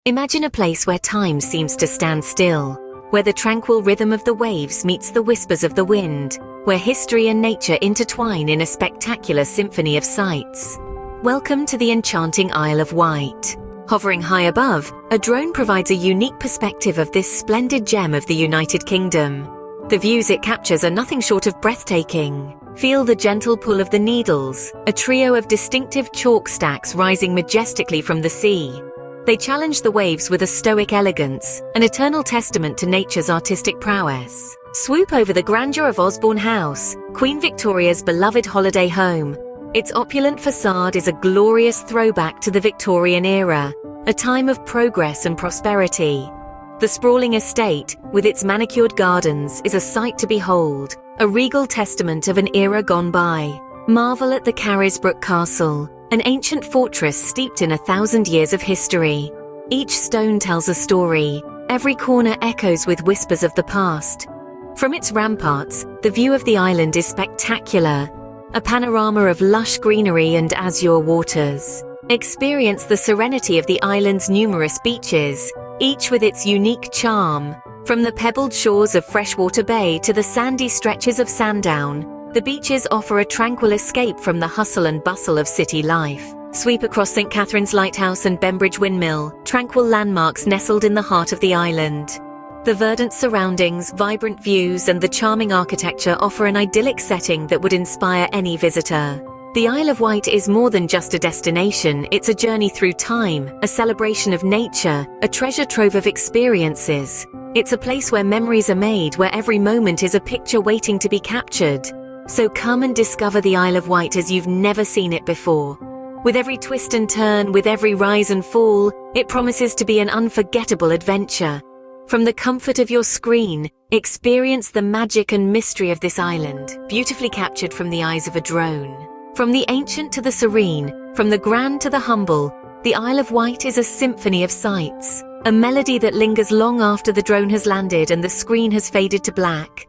Imagine a place where time seems to stand still, where the tranquil rhythm of the waves meets the whispers of the wind, where history and nature intertwine in a spectacular symphony of sights. Welcome to the enchanting Isle of Wight. Hovering high above, a drone provides a unique perspective of this splendid gem of the United Kingdom. The views it captures are nothing short of breathtaking. Feel the gentle pull of the Needles, a trio of distinctive chalk stacks rising majestically from the sea. They challenge the waves with a stoic elegance, an eternal testament to nature's artistic prowess. Swoop over the grandeur of Osborne House, Queen Victoria's beloved holiday home. Its opulent facade is a glorious throwback to the Victorian era, a time of progress and prosperity. The sprawling estate, with its manicured gardens, is a sight to behold, a regal testament of an era gone by. Marvel at the Carisbrooke Castle, an ancient fortress steeped in 1,000 years of history. Each stone tells a story, every corner echoes with whispers of the past. From its ramparts, the view of the island is spectacular, a panorama of lush greenery and azure waters. Experience the serenity of the island's numerous beaches, each with its unique charm. From the pebbled shores of Freshwater Bay to the sandy stretches of Sandown, the beaches offer a tranquil escape from the hustle and bustle of city life. Sweep across St. Catherine's Lighthouse and Bembridge Windmill, tranquil landmarks nestled in the heart of the island. The verdant surroundings, vibrant views, and the charming architecture offer an idyllic setting that would inspire any visitor. The Isle of Wight is more than just a destination, it's a journey through time, a celebration of nature, a treasure trove of experiences. It's a place where memories are made, where every moment is a picture waiting to be captured. So come and discover the Isle of Wight as you've never seen it before. With every twist and turn, with every rise and fall, it promises to be an unforgettable adventure. From the comfort of your screen, experience the magic and mystery of this island, beautifully captured from the eyes of a drone. From the ancient to the serene, from the grand to the humble, the Isle of Wight is a symphony of sights, a melody that lingers long after the drone has landed and the screen has faded to black.